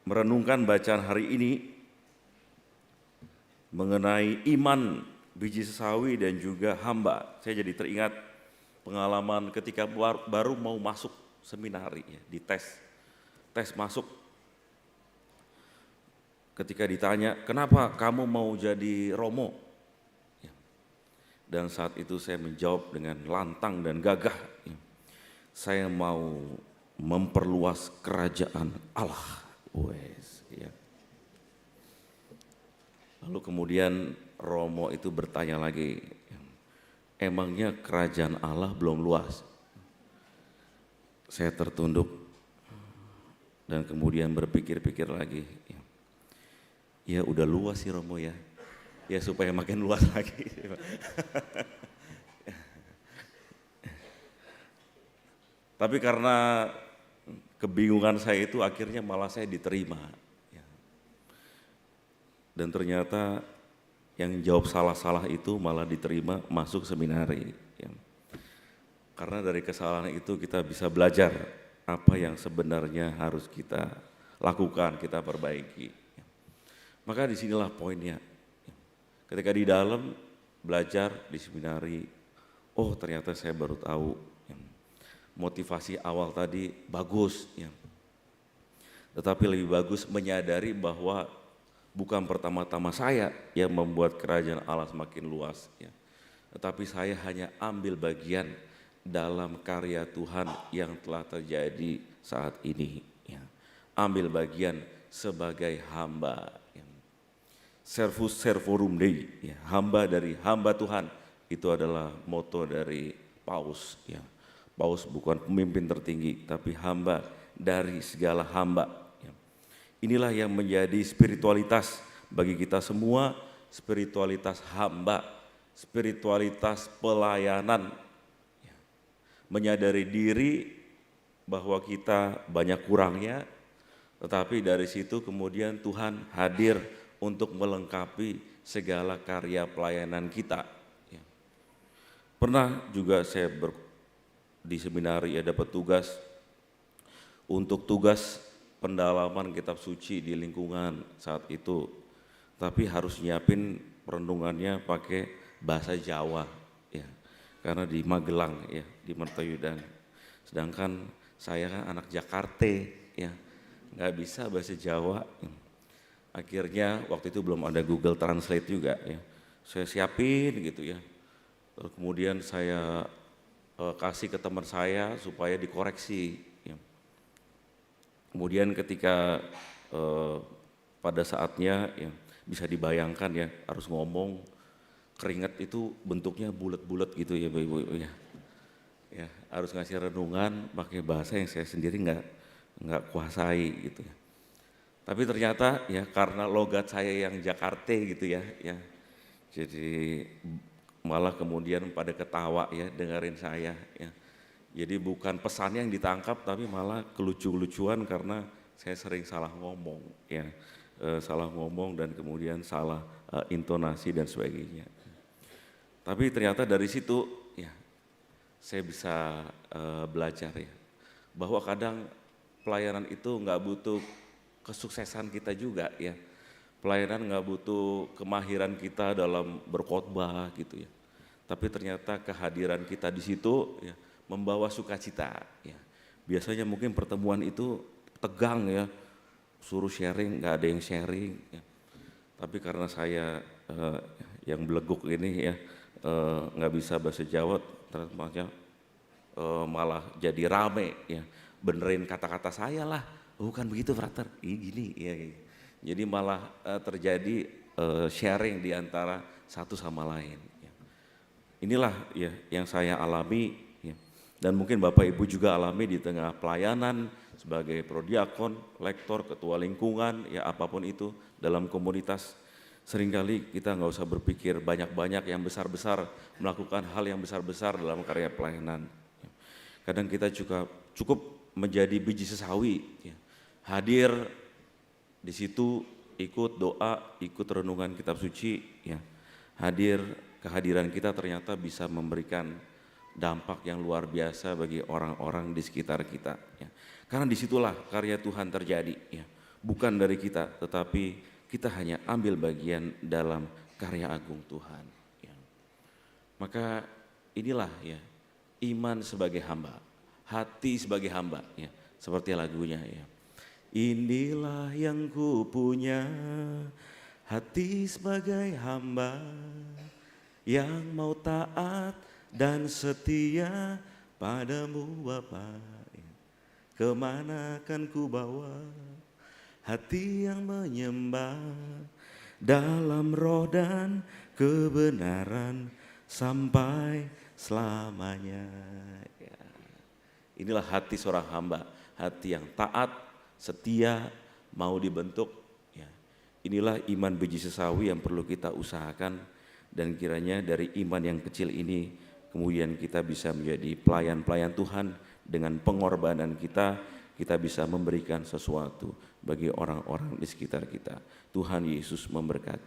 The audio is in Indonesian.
merenungkan bacaan hari ini mengenai iman, biji sesawi dan juga hamba, saya jadi teringat pengalaman ketika baru mau masuk seminari ya, di tes masuk. Ketika ditanya, kenapa kamu mau jadi Romo? Ya. Dan saat itu saya menjawab dengan lantang dan gagah, ya. Saya mau memperluas kerajaan Allah. Wes, ya. Lalu kemudian Romo itu bertanya lagi, emangnya kerajaan Allah belum luas? Saya tertunduk dan kemudian berpikir-pikir lagi. Ya udah luas sih Romo ya. Ya supaya makin luas lagi. Tapi karena kebingungan saya itu akhirnya malah saya diterima. Dan ternyata yang jawab salah-salah itu malah diterima masuk seminari. Karena dari kesalahan itu kita bisa belajar apa yang sebenarnya harus kita lakukan, kita perbaiki. Maka disinilah poinnya. Ketika di dalam belajar di seminari, oh ternyata saya baru tahu motivasi awal tadi bagus. Tetapi lebih bagus menyadari bahwa bukan pertama-tama saya yang membuat kerajaan Allah semakin luas. Tetapi saya hanya ambil bagian dalam karya Tuhan yang telah terjadi saat ini. Ambil bagian sebagai hamba. Servus servorum Dei, hamba dari hamba Tuhan, itu adalah moto dari Paus. Paus bukan pemimpin tertinggi, tapi hamba dari segala hamba. Inilah yang menjadi spiritualitas bagi kita semua, spiritualitas hamba, spiritualitas pelayanan. Menyadari diri bahwa kita banyak kurangnya, tetapi dari situ kemudian Tuhan hadir untuk melengkapi segala karya pelayanan kita. Pernah juga saya di seminari dapat tugas untuk tugas pendalaman kitab suci di lingkungan saat itu. Tapi harus nyiapin perenungannya pakai bahasa Jawa. Karena di Magelang di Mertoyudan. Sedangkan saya kan anak Jakarta nggak bisa bahasa Jawa. Akhirnya waktu itu belum ada Google Translate juga saya siapin gitu Terus kemudian saya kasih ke teman saya supaya dikoreksi. Kemudian ketika pada saatnya bisa dibayangkan harus ngomong, keringat itu bentuknya bulat-bulat gitu Ibu-ibu harus ngasih renungan pakai bahasa yang saya sendiri nggak kuasai gitu Tapi ternyata karena logat saya yang Jakarta gitu jadi malah kemudian pada ketawa dengerin saya Jadi bukan pesannya yang ditangkap tapi malah kelucu-lucuan karena saya sering salah ngomong salah ngomong dan kemudian salah intonasi dan sebagainya. Tapi ternyata dari situ saya bisa belajar bahwa kadang pelayanan itu nggak butuh kesuksesan kita juga pelayanan nggak butuh kemahiran kita dalam berkhotbah gitu tapi ternyata kehadiran kita di situ membawa sukacita biasanya mungkin pertemuan itu tegang suruh sharing nggak ada yang sharing tapi karena saya yang beleguk ini nggak bisa bahasa Jawa ternyata malah jadi rame benerin kata-kata saya lah. Bukan begitu frater, gini Jadi malah terjadi sharing di antara satu sama lain. Inilah yang saya alami dan mungkin Bapak Ibu juga alami di tengah pelayanan sebagai prodiakon, lektor, ketua lingkungan, apapun itu dalam komunitas. Seringkali kita nggak usah berpikir banyak-banyak yang besar-besar, melakukan hal yang besar-besar dalam karya pelayanan. Kadang kita juga cukup menjadi biji sesawi hadir di situ, ikut doa, ikut renungan kitab suci hadir, kehadiran kita ternyata bisa memberikan dampak yang luar biasa bagi orang-orang di sekitar kita karena disitulah karya Tuhan terjadi bukan dari kita, tetapi kita hanya ambil bagian dalam karya agung Tuhan. Ya. Maka inilah ya iman sebagai hamba, hati sebagai hamba, ya seperti lagunya ya. Inilah yang ku punya, hati sebagai hamba, yang mau taat dan setia padamu Bapa. Kemana kan ku bawa hati yang menyembah dalam roh dan kebenaran sampai selamanya. Ya. Inilah hati seorang hamba, hati yang taat, setia, mau dibentuk. Ya. Inilah iman biji sesawi yang perlu kita usahakan, dan kiranya dari iman yang kecil ini kemudian kita bisa menjadi pelayan-pelayan Tuhan. Dengan pengorbanan kita bisa memberikan sesuatu bagi orang-orang di sekitar kita. Tuhan Yesus memberkati.